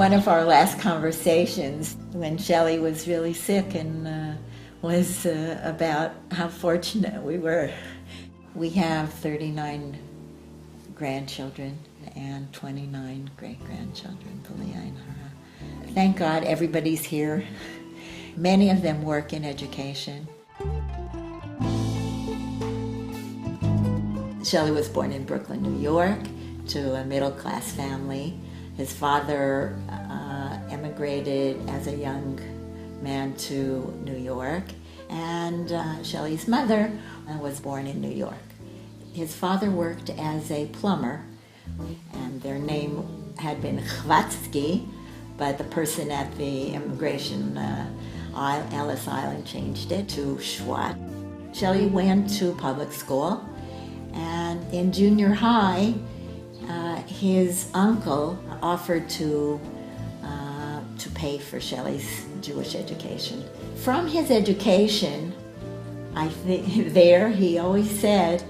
one of our last conversations when Shelley was really sick and was about how fortunate we were. We have 39 grandchildren and 29 great-grandchildren, Thank God everybody's here. Many of them work in education. Shelley was born in Brooklyn, New York, to a middle-class family. His father emigrated as a young man to New York, and Shelley's mother was born in New York. His father worked as a plumber, and their name had been Chwat, but the person at the immigration Ellis Island changed it to Chwat. Shelley went to public school, and in junior high, his uncle offered to pay for Shelley's Jewish education. From his education, I think there he always said,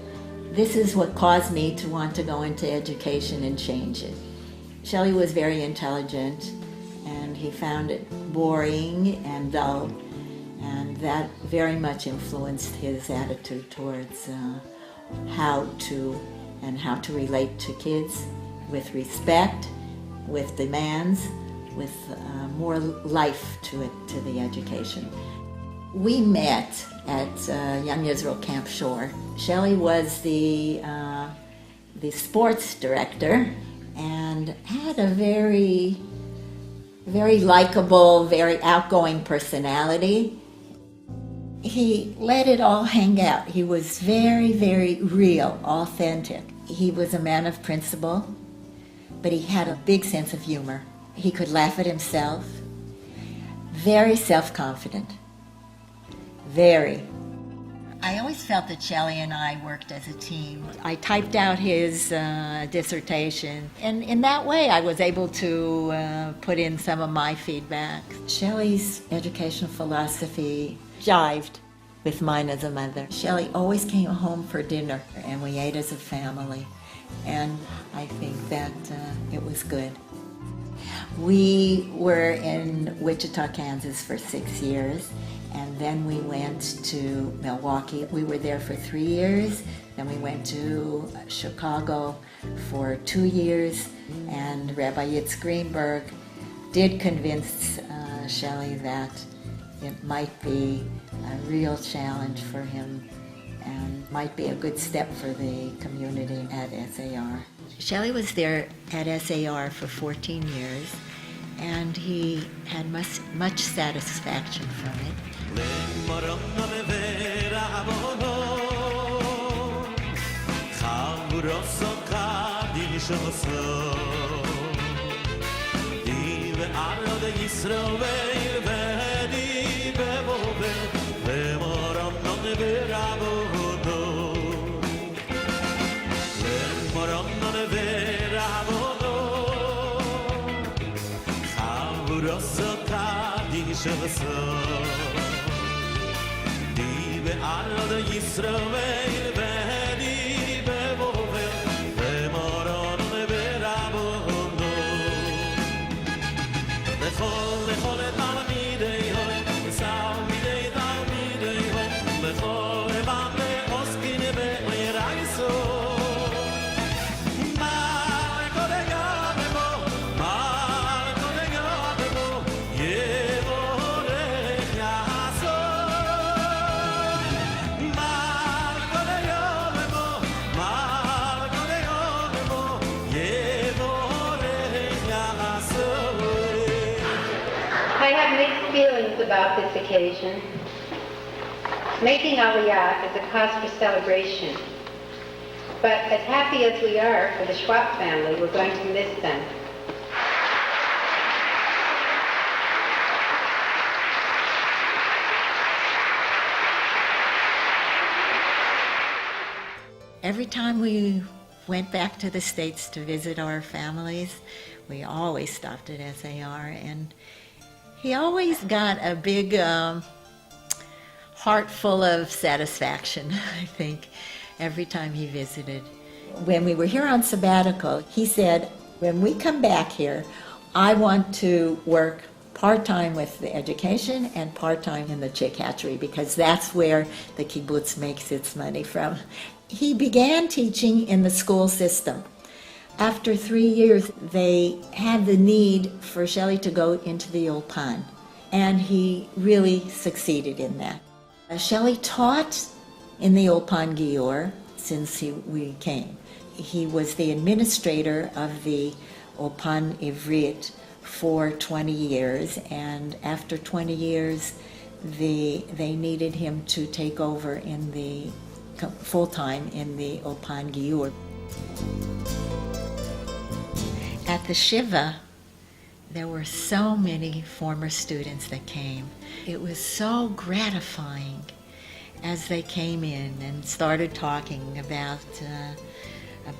"This is what caused me to want to go into education and change it." Shelley was very intelligent, and he found it boring and dull, and that very much influenced his attitude towards how to relate to kids with respect, with demands, with more life to it, to the education. We met at Young Israel Camp Shore. Shelley was the sports director and had a very, very likable, very outgoing personality. He let it all hang out. He was very, very real, authentic. He was a man of principle, but he had a big sense of humor. He could laugh at himself. Very self-confident. Very. I always felt that Shelley and I worked as a team. I typed out his dissertation, and in that way I was able to put in some of my feedback. Shelley's educational philosophy jived with mine as a mother. Shelley always came home for dinner, and we ate as a family, and I think that it was good. We were in Wichita, Kansas for 6 years, and then we went to Milwaukee. We were there for 3 years. Then we went to Chicago for 2 years, and Rabbi Yitz Greenberg did convince Shelley that it might be a real challenge for him and might be a good step for the community at SAR. Shelley was there at SAR for 14 years, and he had much satisfaction from it. I have mixed feelings about this occasion. Making Aliyah is a cause for celebration. But as happy as we are for the Chwat family, we're going to miss them. Every time we went back to the States to visit our families, we always stopped at SAR, and he always got a big heart full of satisfaction, I think, every time he visited. When we were here on sabbatical, he said, when we come back here, I want to work part-time with the education and part-time in the chick hatchery because that's where the kibbutz makes its money from. He began teaching in the school system. After 3 years, they had the need for Shelley to go into the Ulpan, and he really succeeded in that. Shelley taught in the Ulpan Gior since we came. He was the administrator of the Ulpan Ivrit for 20 years, and after 20 years, they needed him to take over in the full-time in the Ulpan Gior. At the Shiva, there were so many former students that came. It was so gratifying as they came in and started talking about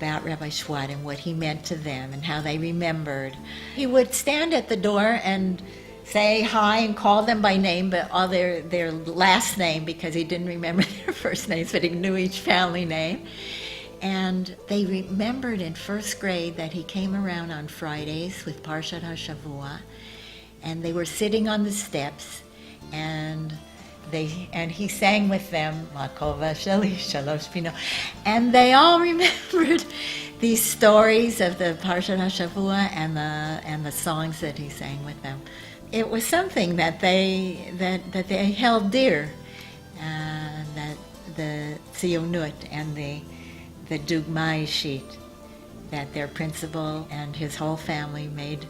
Rabbi Chwat and what he meant to them and how they remembered. He would stand at the door and say hi and call them by name, but all their last name, because he didn't remember their first names, but he knew each family name. And they remembered in first grade that he came around on Fridays with Parshat HaShavua, and they were sitting on the steps, and he sang with them, Makova Sheli Shalosh Pino, and they all remembered these stories of the Parshat HaShavua and the songs that he sang with them. It was something that they held dear, that the Tzionut and the Dugma Ishit, that their principal and his whole family made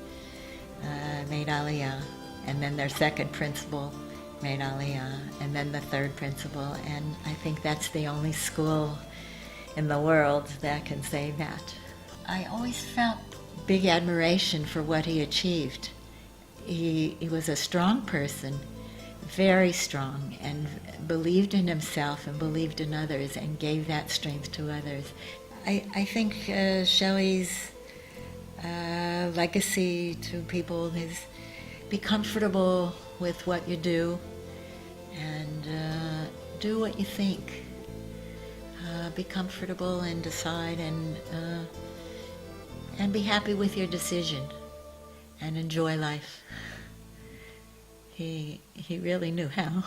Aliyah, and then their second principal made Aliyah, and then the third principal, and I think that's the only school in the world that can say that. I always felt big admiration for what he achieved. He was a strong person, very strong, and believed in himself and believed in others and gave that strength to others. I think Shelley's legacy to people is be comfortable with what you do and do what you think. Be comfortable and decide and be happy with your decision and enjoy life. He really knew how.